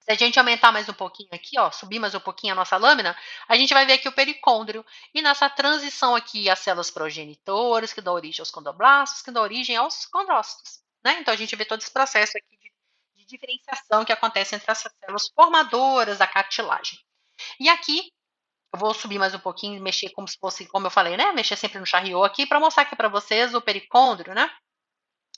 Se a gente aumentar mais um pouquinho aqui, ó, subir mais um pouquinho a nossa lâmina, a gente vai ver aqui o pericôndrio. E nessa transição aqui, as células progenitoras, que dão origem aos condroblastos, que dão origem aos condrócitos, né? Então, a gente vê todo esse processo aqui de diferenciação que acontece entre essas células formadoras da cartilagem. E aqui, eu vou subir mais um pouquinho e mexer como se fosse, como eu falei, né? Mexer sempre no charriot aqui, para mostrar aqui para vocês o pericôndrio, né?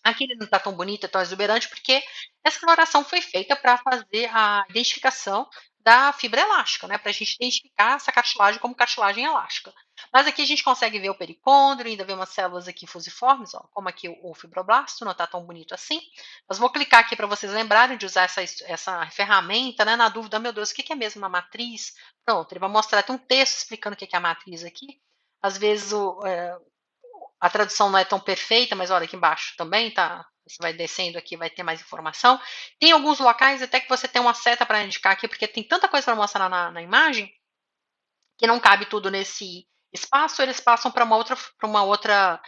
Aqui ele não está tão bonito, tão exuberante, porque essa coloração foi feita para fazer a identificação da fibra elástica, né? Para a gente identificar essa cartilagem como cartilagem elástica. Mas aqui a gente consegue ver o pericôndrio, ainda ver umas células aqui fusiformes, ó, como aqui o fibroblasto, não está tão bonito assim. Mas vou clicar aqui para vocês lembrarem de usar essa ferramenta, né? Na dúvida, meu Deus, o que é mesmo uma matriz? Pronto, ele vai mostrar, tem um texto explicando o que é a matriz aqui. Às vezes a tradução não é tão perfeita, mas olha aqui embaixo também, tá? Você vai descendo aqui, vai ter mais informação. Tem alguns locais até que você tem uma seta para indicar aqui, porque tem tanta coisa para mostrar na imagem, que não cabe tudo nesse espaço, eles passam para uma outra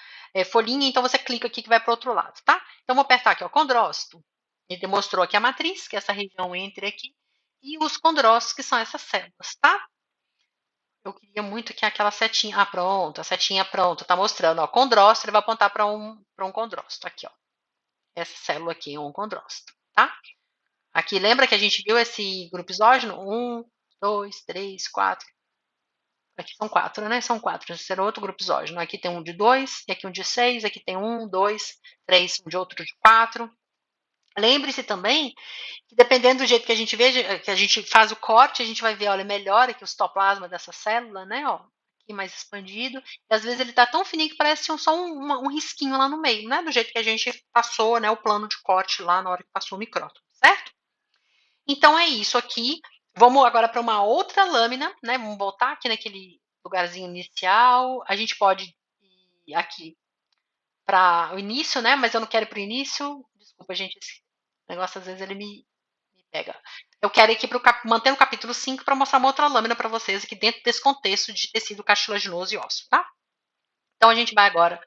folhinha, então você clica aqui que vai para o outro lado, tá? Então vou apertar aqui, ó, condrócito. Ele demonstrou aqui a matriz, que é essa região entre aqui, e os condrócitos, que são essas células, tá? Eu queria muito que aquela setinha. Ah, pronto, a setinha pronto, tá mostrando, ó, condrócito, ele vai apontar para um condrócito, aqui, ó. Essa célula aqui é um condrócito, tá? Aqui, lembra que a gente viu esse grupo isógeno? 1, 2, 3, 4. Aqui são 4, né? São 4. Esse era outro grupo isógeno. Aqui tem um de 2, e aqui um de 6, aqui tem 1, 2, 3, um de outro de 4. Lembre-se também que dependendo do jeito que a gente vê, que a gente faz o corte, a gente vai ver, olha, melhor aqui o citoplasma dessa célula, né? Ó, aqui mais expandido. E às vezes ele tá tão fininho que parece só um risquinho lá no meio, né? Do jeito que a gente passou, né? O plano de corte lá na hora que passou o micrótomo, certo? Então é isso aqui. Vamos agora para uma outra lâmina, né? Vamos voltar aqui naquele lugarzinho inicial. A gente pode ir aqui para o início, né? Mas eu não quero ir para o início. Desculpa, gente. Esse negócio às vezes ele me pega. Eu quero ir aqui para manter o capítulo 5 para mostrar uma outra lâmina para vocês aqui dentro desse contexto de tecido cartilaginoso e ósseo, tá? Então a gente vai agora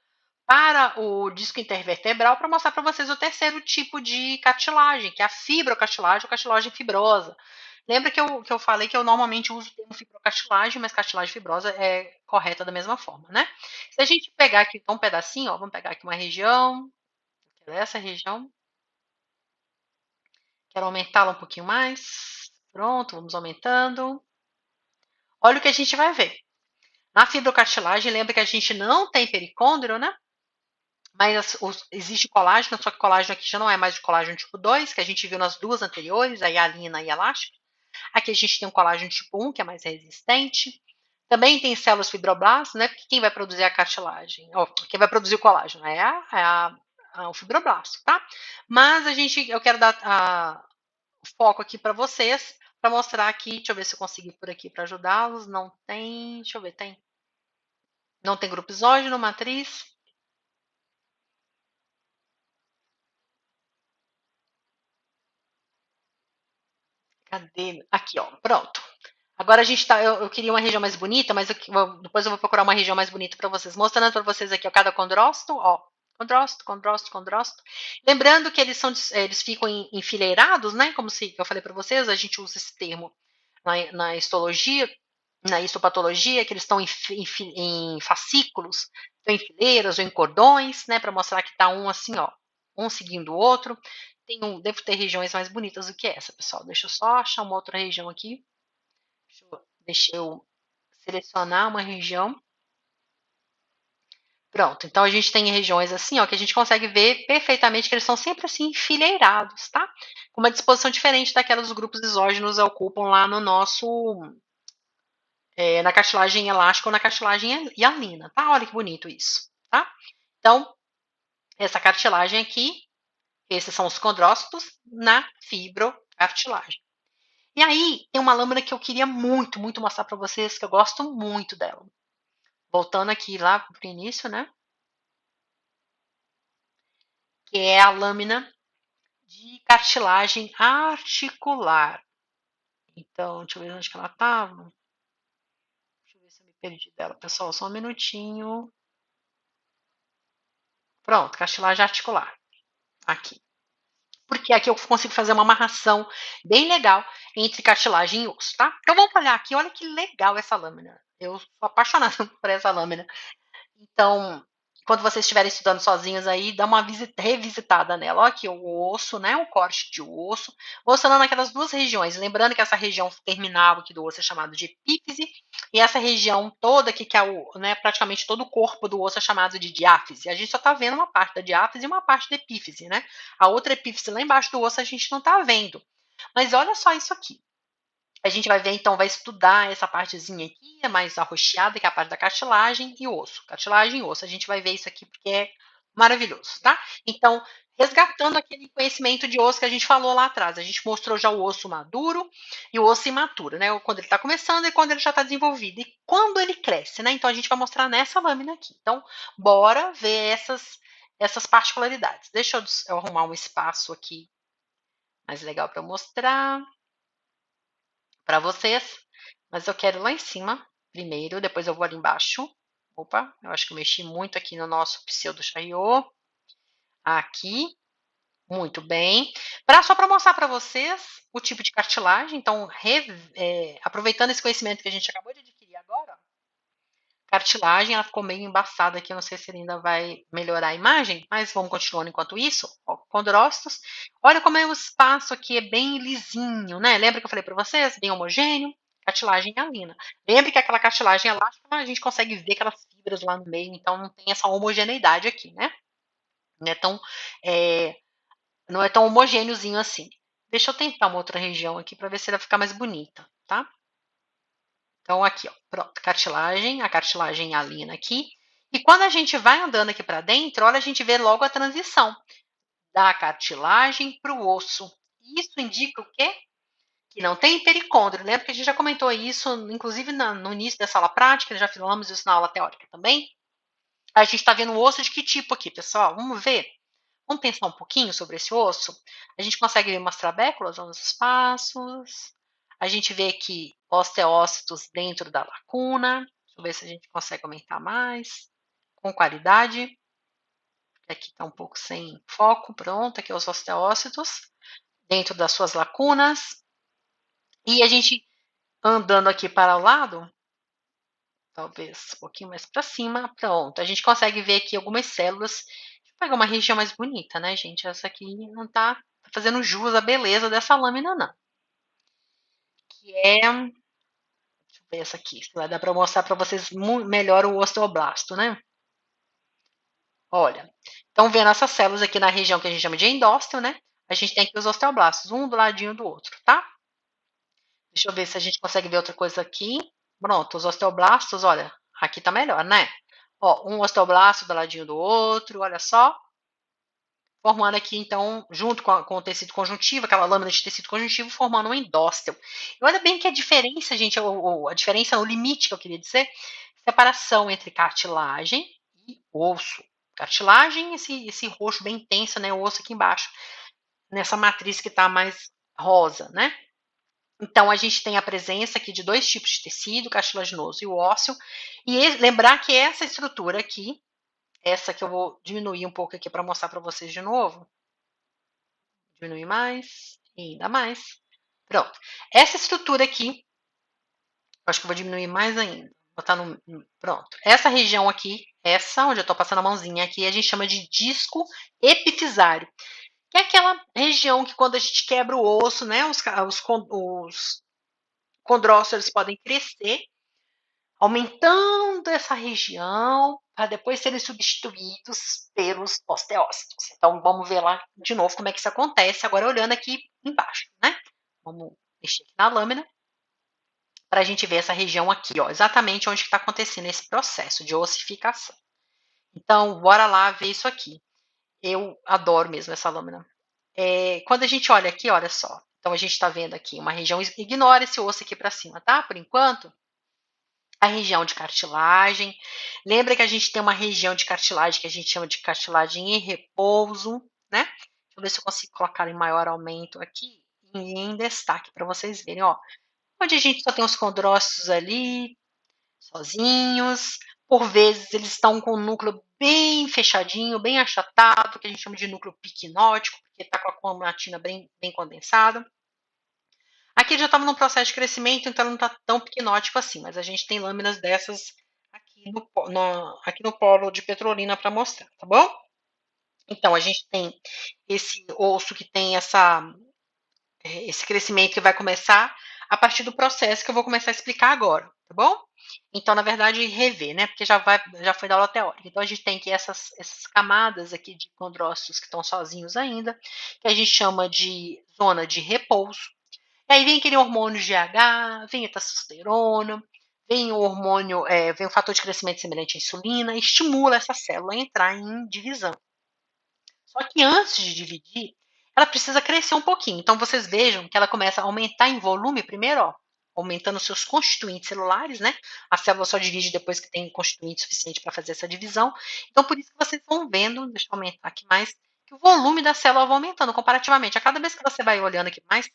para o disco intervertebral para mostrar para vocês o terceiro tipo de cartilagem, que é a fibrocartilagem ou cartilagem fibrosa. Lembra que eu falei que eu normalmente uso o termo fibrocartilagem, mas cartilagem fibrosa é correta da mesma forma, né? Se a gente pegar aqui então, um pedacinho, ó, vamos pegar aqui uma região, essa região, quero aumentá-la um pouquinho mais. Pronto, vamos aumentando. Olha o que a gente vai ver. Na fibrocartilagem, lembra que a gente não tem pericôndrio, né? Mas existe colágeno, só que colágeno aqui já não é mais de colágeno tipo 2, que a gente viu nas duas anteriores, a hialina e a elástica. Aqui a gente tem um colágeno tipo 1, que é mais resistente. Também tem células fibroblastos, né? Porque quem vai produzir a cartilagem? Quem vai produzir o colágeno o fibroblasto, tá? Mas eu quero dar o foco aqui para vocês, para mostrar aqui. Deixa eu ver se eu consigo ir por aqui para ajudá-los. Não tem. Deixa eu ver, tem. Não tem grupo isógeno, matriz. Cadê? Aqui, ó. Pronto. Agora a gente tá. Eu queria uma região mais bonita, mas depois eu vou procurar uma região mais bonita para vocês. Mostrando para vocês aqui, ó, cada condrócito, ó. Condrócito, condrócito, condrócito. Lembrando que eles ficam enfileirados, né? Como eu falei para vocês, a gente usa esse termo na histologia, na histopatologia, que eles estão em fascículos, estão em fileiras ou em cordões, né? Para mostrar que tá um assim, ó, um seguindo o outro. Devo ter regiões mais bonitas do que essa, pessoal. Deixa eu só achar uma outra região aqui. Deixa eu selecionar uma região. Pronto, então a gente tem regiões assim, ó, que a gente consegue ver perfeitamente que eles são sempre assim enfileirados, tá? Com uma disposição diferente daquelas dos grupos isógenos ocupam lá no nosso, na cartilagem elástica ou na cartilagem hialina, tá? Olha que bonito isso, tá? Então, essa cartilagem aqui, esses são os condrócitos na fibrocartilagem. E aí, tem uma lâmina que eu queria muito, muito mostrar para vocês, que eu gosto muito dela. Voltando aqui lá para o início, né? Que é a lâmina de cartilagem articular. Então, deixa eu ver onde que ela estava. Deixa eu ver se eu me perdi dela. Pessoal, só um minutinho. Pronto, cartilagem articular. Aqui. Porque aqui eu consigo fazer uma amarração bem legal entre cartilagem e osso, tá? Então vamos olhar aqui, olha que legal essa lâmina. Eu sou apaixonada por essa lâmina. Então, quando vocês estiverem estudando sozinhos aí, dá uma revisitada nela. Olha aqui o osso, né? O corte de osso, mostrando aquelas duas regiões. Lembrando que essa região terminal aqui do osso é chamado de epífise, e essa região toda aqui, que é praticamente todo o corpo do osso, é chamado de diáfise. A gente só está vendo uma parte da diáfise e uma parte da epífise, né? A outra epífise lá embaixo do osso a gente não está vendo. Mas olha só isso aqui. A gente vai ver, então, vai estudar essa partezinha aqui, é mais arroxeada, que é a parte da cartilagem e osso. Cartilagem e osso. A gente vai ver isso aqui porque é maravilhoso, tá? Então, resgatando aquele conhecimento de osso que a gente falou lá atrás. A gente mostrou já o osso maduro e o osso imaturo, né? Quando ele está começando e quando ele já está desenvolvido. E quando ele cresce, né? Então, a gente vai mostrar nessa lâmina aqui. Então, bora ver essas particularidades. Deixa eu arrumar um espaço aqui mais legal para mostrar para vocês, mas eu quero lá em cima primeiro, depois eu vou ali embaixo. Opa, eu acho que eu mexi muito aqui no nosso pseudo chaiô. Aqui, muito bem. Só para mostrar para vocês o tipo de cartilagem, então, aproveitando esse conhecimento que a gente acabou de adquirir agora, cartilagem, ela ficou meio embaçada aqui, eu não sei se ele ainda vai melhorar a imagem, mas vamos continuando enquanto isso. Ó, condrócitos. Olha como é o espaço aqui, é bem lisinho, né? Lembra que eu falei para vocês? Bem homogêneo, cartilagem hialina. Lembre que aquela cartilagem elástica, a gente consegue ver aquelas fibras lá no meio, então não tem essa homogeneidade aqui, né? Não é tão, é, não é tão homogêneozinho assim. Deixa eu tentar uma outra região aqui para ver se ela vai ficar mais bonita, tá? Então, aqui, ó, pronto, cartilagem, a cartilagem hialina aqui. E quando a gente vai andando aqui para dentro, olha, a gente vê logo a transição da cartilagem para o osso. Isso indica o quê? Que não tem pericôndrio. Lembra que a gente já comentou isso, inclusive no início da sala prática, já falamos isso na aula teórica também. A gente está vendo o osso de que tipo aqui, pessoal? Vamos ver? Vamos pensar um pouquinho sobre esse osso? A gente consegue ver umas trabéculas nos espaços. A gente vê aqui osteócitos dentro da lacuna. Deixa eu ver se a gente consegue aumentar mais. Com qualidade. Aqui está um pouco sem foco. Pronto, aqui os osteócitos dentro das suas lacunas. E a gente andando aqui para o lado, talvez um pouquinho mais para cima, pronto. A gente consegue ver aqui algumas células. Deixa eu pegar uma região mais bonita, né, gente? Essa aqui não tá fazendo jus à beleza dessa lâmina, não. Que é, deixa eu ver essa aqui, se vai dar para mostrar para vocês melhor o osteoblasto, né? Olha, então vendo essas células aqui na região que a gente chama de endósteo, né? A gente tem aqui os osteoblastos, um do ladinho do outro, tá? Deixa eu ver se a gente consegue ver outra coisa aqui. Pronto, os osteoblastos, olha, aqui tá melhor, né? Ó, um osteoblasto do ladinho do outro, olha só. Formando aqui, então, junto com o tecido conjuntivo, aquela lâmina de tecido conjuntivo, formando um endósteo. E olha bem que a diferença, gente, a diferença, o limite que eu queria dizer, separação entre cartilagem e osso. Cartilagem, esse roxo bem intenso, né? O osso aqui embaixo, nessa matriz que está mais rosa, né? Então, a gente tem a presença aqui de dois tipos de tecido, cartilaginoso e o ósseo. E lembrar que essa estrutura aqui, essa que eu vou diminuir um pouco aqui para mostrar para vocês de novo. Diminuir mais, e ainda mais. Pronto. Essa estrutura aqui, acho que eu vou diminuir mais ainda. Botar pronto. Essa região aqui, essa onde eu estou passando a mãozinha aqui, a gente chama de disco epifisário. Que é aquela região que quando a gente quebra o osso, né, os condrócitos podem crescer, aumentando essa região para depois serem substituídos pelos osteócitos. Então, vamos ver lá de novo como é que isso acontece, agora olhando aqui embaixo, né? Vamos mexer aqui na lâmina para a gente ver essa região aqui, ó, exatamente onde está acontecendo esse processo de ossificação. Então, bora lá ver isso aqui. Eu adoro mesmo essa lâmina. Quando a gente olha aqui, olha só. Então, a gente está vendo aqui uma região, ignora esse osso aqui para cima, tá? Por enquanto, a região de cartilagem. Lembra que a gente tem uma região de cartilagem que a gente chama de cartilagem em repouso, né? Deixa eu ver se eu consigo colocar em maior aumento aqui e em destaque para vocês verem, ó. Onde a gente só tem os condrócitos ali, sozinhos. Por vezes eles estão com o núcleo bem fechadinho, bem achatado, que a gente chama de núcleo piquinótico, porque está com a cromatina bem condensada. Aqui já estava num processo de crescimento, então não está tão piquinótico assim, mas a gente tem lâminas dessas aqui no polo de Petrolina para mostrar, tá bom? Então, a gente tem esse osso que tem esse crescimento que vai começar a partir do processo que eu vou começar a explicar agora, tá bom? Então, na verdade, rever, né? Porque já foi da aula teórica. Então, a gente tem aqui essas camadas aqui de condrócitos que estão sozinhos ainda, que a gente chama de zona de repouso. E aí vem aquele hormônio GH, vem a testosterona, vem o hormônio, vem o fator de crescimento semelhante à insulina, estimula essa célula a entrar em divisão. Só que antes de dividir, ela precisa crescer um pouquinho. Então vocês vejam que ela começa a aumentar em volume primeiro, ó, aumentando seus constituintes celulares, né? A célula só divide depois que tem constituinte suficiente para fazer essa divisão. Então por isso que vocês vão vendo, deixa eu aumentar aqui mais, que o volume da célula vai aumentando comparativamente. A cada vez que você vai olhando aqui mais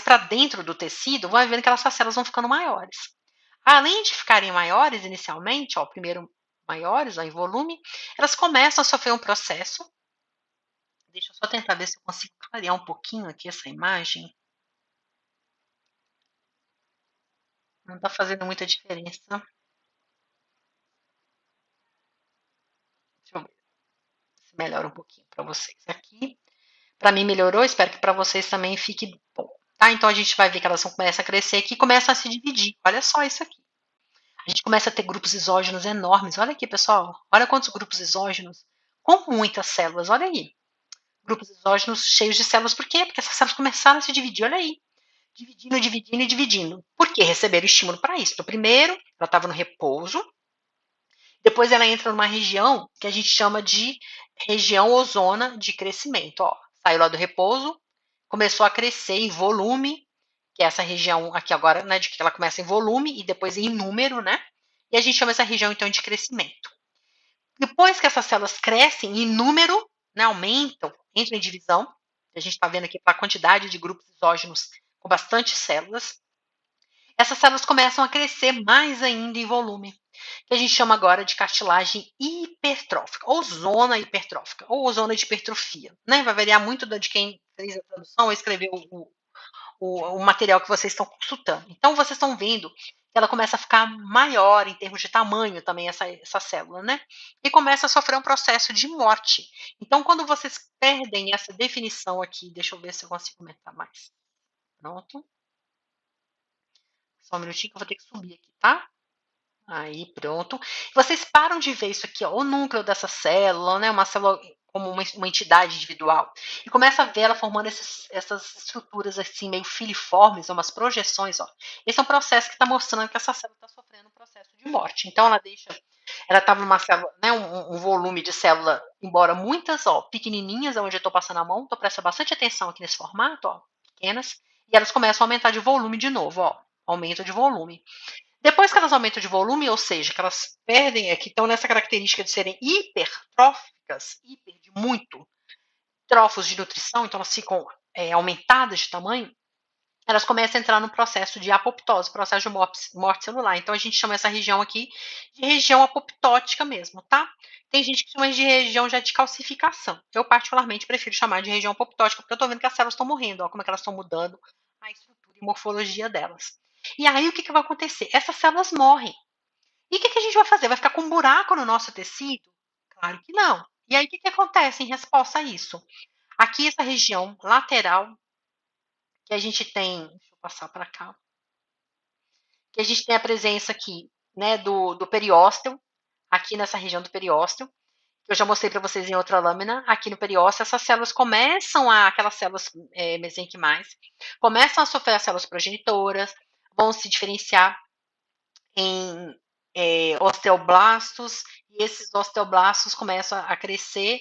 para dentro do tecido, vai vendo que essas células vão ficando maiores. Além de ficarem maiores inicialmente, ó, primeiro maiores ó, em volume, elas começam a sofrer um processo. Deixa eu só tentar ver se eu consigo clarear um pouquinho aqui essa imagem. Não está fazendo muita diferença. Deixa eu ver se melhora um pouquinho para vocês aqui. Para mim melhorou, espero que para vocês também fique bom. Tá? Então a gente vai ver que elas começam a crescer aqui e começam a se dividir. Olha só isso aqui. A gente começa a ter grupos exógenos enormes. Olha aqui, pessoal. Olha quantos grupos exógenos com muitas células. Olha aí. Grupos exógenos cheios de células. Por quê? Porque essas células começaram a se dividir. Olha aí. Dividindo, dividindo e dividindo. Por quê? Receberam estímulo para isso. Então, primeiro, ela estava no repouso. Depois ela entra numa região que a gente chama de região ou zona de crescimento. Ó, saiu lá do repouso, começou a crescer em volume, que é essa região aqui agora, né, de que ela começa em volume e depois em número, né? E a gente chama essa região então de crescimento. Depois que essas células crescem em número, né, aumentam, entram em divisão, a gente está vendo aqui a quantidade de grupos exógenos com bastante células, essas células começam a crescer mais ainda em volume, que a gente chama agora de cartilagem hipertrófica, ou zona hipertrófica, ou zona de hipertrofia. Né? Vai variar muito de quem fez a tradução ou escreveu o material que vocês estão consultando. Então, vocês estão vendo que ela começa a ficar maior em termos de tamanho também, essa célula, né? E começa a sofrer um processo de morte. Então, quando vocês perdem essa definição aqui, deixa eu ver se eu consigo aumentar mais. Pronto. Só um minutinho que eu vou ter que subir aqui, tá? Aí, pronto. Vocês param de ver isso aqui, ó, o núcleo dessa célula, né? Uma célula como uma entidade individual. E começa a ver ela formando essas estruturas assim, meio filiformes, umas projeções, ó. Esse é um processo que está mostrando que essa célula está sofrendo um processo de morte. Então, ela estava numa célula, né? Um volume de célula, embora muitas, ó, pequenininhas, onde eu estou passando a mão, estou prestando bastante atenção aqui nesse formato, ó, pequenas, e elas começam a aumentar de volume de novo, ó. Aumento de volume. Depois que elas aumentam de volume, ou seja, que elas perdem, que estão nessa característica de serem hipertróficas, hiper de muito, trofos de nutrição, então elas ficam aumentadas de tamanho, elas começam a entrar no processo de apoptose, processo de morte celular. Então a gente chama essa região aqui de região apoptótica mesmo, tá? Tem gente que chama de região já de calcificação. Eu particularmente prefiro chamar de região apoptótica, porque eu estou vendo que as células estão morrendo, ó, como é que elas estão mudando a estrutura e morfologia delas. E aí o que vai acontecer? Essas células morrem. E o que a gente vai fazer? Vai ficar com um buraco no nosso tecido? Claro que não. E aí o que acontece em resposta a isso? Aqui essa região lateral que a gente tem, deixa eu passar para cá, que a gente tem a presença aqui, né, do periósteo, aqui nessa região do periósteo, que eu já mostrei para vocês em outra lâmina, aqui no periósteo, essas células começam aquelas células mesenquimais, começam a sofrer as células progenitoras, vão se diferenciar em osteoblastos, e esses osteoblastos começam a crescer,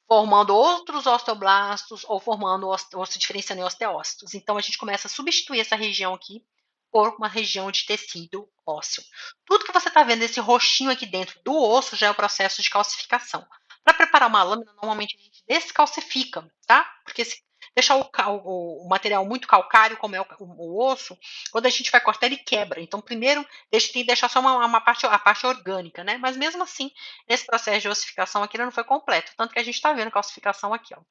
formando outros osteoblastos ou formando ou se diferenciando em osteócitos. Então a gente começa a substituir essa região aqui por uma região de tecido ósseo. Tudo que você está vendo esse roxinho aqui dentro do osso já é o processo de calcificação. Para preparar uma lâmina, normalmente a gente descalcifica, tá? Porque se deixar o material muito calcário, como é o osso, quando a gente vai cortar, ele quebra. Então, primeiro, tem que deixar só a parte orgânica, né? Mas mesmo assim, esse processo de ossificação aqui não foi completo. Tanto que a gente está vendo calcificação aqui, ó.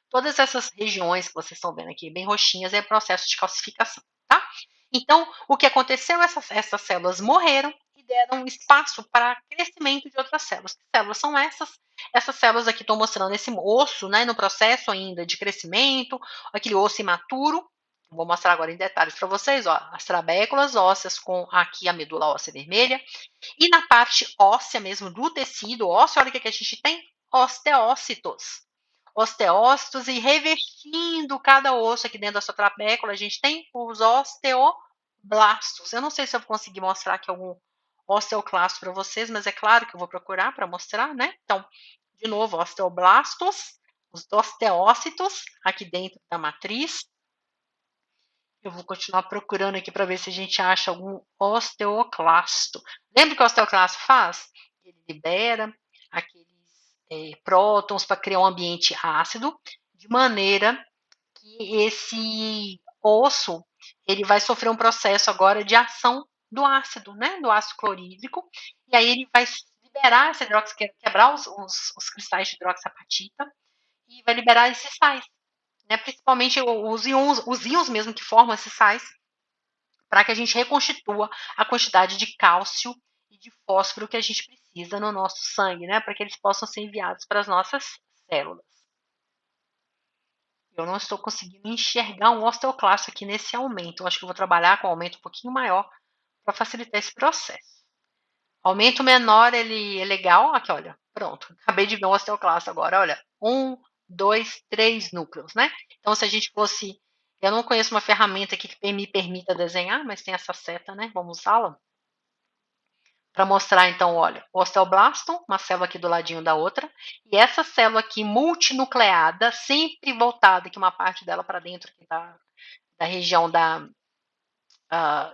Todas essas regiões que vocês estão vendo aqui, bem roxinhas, é processo de calcificação, tá? Então, o que aconteceu? Essas células morreram e deram espaço para crescimento de outras células. Que células são essas? Essas células aqui estão mostrando esse osso, né, no processo ainda de crescimento, aquele osso imaturo. Vou mostrar agora em detalhes para vocês, ó, as trabéculas ósseas com aqui a medula óssea vermelha. E na parte óssea mesmo do tecido ósseo, olha o que a gente tem? Osteócitos. osteócitos e revestindo cada osso aqui dentro da sua trabécula, a gente tem os osteoblastos. Eu não sei se eu vou conseguir mostrar aqui algum osteoclasto para vocês, mas é claro que eu vou procurar para mostrar, né? Então, de novo, osteoblastos, os osteócitos aqui dentro da matriz. Eu vou continuar procurando aqui para ver se a gente acha algum osteoclasto. Lembra o que o osteoclasto faz? Ele libera aqueles prótons para criar um ambiente ácido, de maneira que esse osso ele vai sofrer um processo agora de ação do ácido, né? Do ácido clorídrico, e aí ele vai liberar esse quebrar os cristais de hidroxiapatita e vai liberar esses sais, né? Principalmente os íons mesmo que formam esses sais, para que a gente reconstitua a quantidade de cálcio e de fósforo que a gente precisa no nosso sangue, né? Para que eles possam ser enviados para as nossas células. Eu não estou conseguindo enxergar um osteoclasto aqui nesse aumento. Eu acho que eu vou trabalhar com um aumento um pouquinho maior para facilitar esse processo. Aumento menor, ele é legal. Aqui, olha, pronto. Acabei de ver um osteoclasto agora, olha. 1, 2, 3 núcleos, né? Então, se a gente fosse... Eu não conheço uma ferramenta aqui que me permita desenhar, mas tem essa seta, né? Vamos usá-la para mostrar, então, olha, o osteoblasto, uma célula aqui do ladinho da outra, e essa célula aqui multinucleada, sempre voltada aqui uma parte dela para dentro aqui da região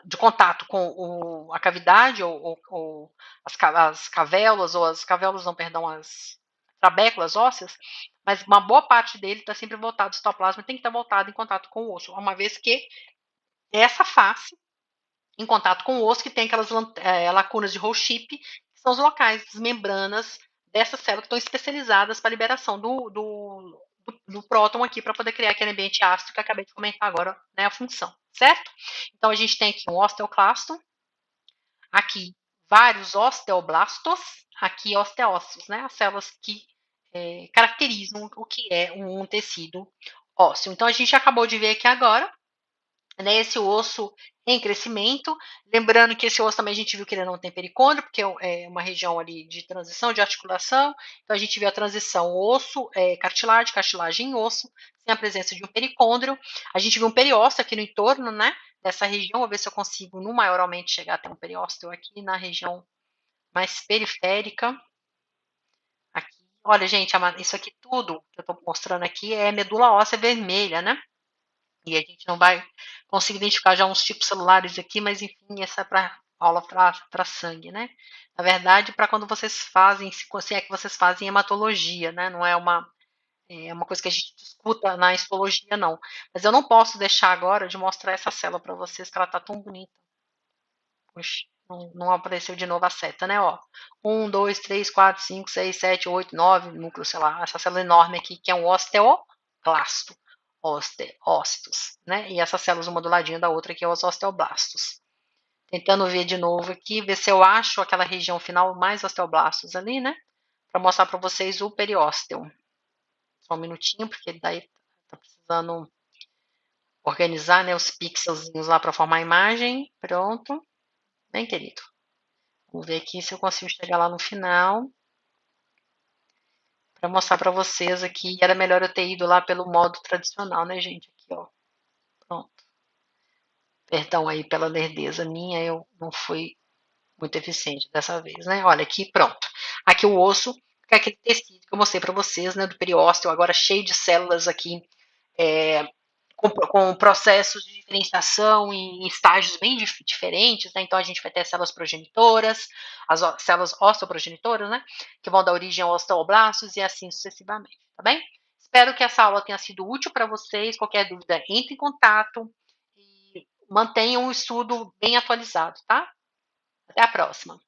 de contato com a cavidade ou as cavéolas, ou as cavéolas não, perdão, as trabéculas ósseas, mas uma boa parte dele está sempre voltado, o citoplasma tem que estar voltado em contato com o osso, uma vez que essa face em contato com o osso, que tem aquelas lacunas de Roche, que são os locais, as membranas dessa célula que estão especializadas para a liberação do próton aqui, para poder criar aquele ambiente ácido que eu acabei de comentar agora, né, a função, certo? Então, a gente tem aqui um osteoclasto, aqui vários osteoblastos, aqui osteócitos, né, as células que caracterizam o que é um tecido ósseo. Então, a gente acabou de ver aqui agora, né, esse osso em crescimento, lembrando que esse osso também a gente viu que ele não tem pericôndrio, porque é uma região ali de transição, de articulação, então a gente viu a transição osso, cartilagem, cartilagem em osso, sem a presença de um pericôndrio, a gente viu um periósteo aqui no entorno, né, dessa região, vou ver se eu consigo, no maiormente, chegar até um periósteo aqui na região mais periférica, aqui, olha gente, isso aqui tudo que eu estou mostrando aqui é medula óssea vermelha, né, e a gente não vai conseguir identificar já uns tipos celulares aqui, mas enfim, essa é para aula para sangue, né? Na verdade, para quando vocês fazem, se é que vocês fazem hematologia, né? Não é uma coisa que a gente discuta na histologia, não. Mas eu não posso deixar agora de mostrar essa célula para vocês, que ela tá tão bonita. Poxa, não apareceu de novo a seta, né? Ó, 1, 2, 3, 4, 5, 6, 7, 8, 9 núcleos, sei lá, essa célula enorme aqui, que é um osteoclasto. Osteócitos, né? E essas células uma do ladinho da outra, que é os osteoblastos. Tentando ver de novo aqui, ver se eu acho aquela região final mais osteoblastos ali, né? Para mostrar para vocês o periósteo. Só um minutinho, porque daí tá precisando organizar, né, os pixelzinhos lá para formar a imagem. Pronto. Bem, querido. Vamos ver aqui se eu consigo chegar lá no final. Para mostrar para vocês aqui. Era melhor eu ter ido lá pelo modo tradicional, né, gente? Aqui, ó. Pronto. Perdão aí pela lerdeza minha, eu não fui muito eficiente dessa vez, né? Olha aqui, pronto. Aqui o osso, que é aquele tecido que eu mostrei para vocês, né? Do periósteo, agora cheio de células aqui, com processos de diferenciação em estágios bem diferentes, né? Então a gente vai ter as células progenitoras, as células osteoprogenitoras, né? Que vão dar origem aos osteoblastos e assim sucessivamente, tá bem? Espero que essa aula tenha sido útil para vocês. Qualquer dúvida, entre em contato e mantenham o estudo bem atualizado, tá? Até a próxima.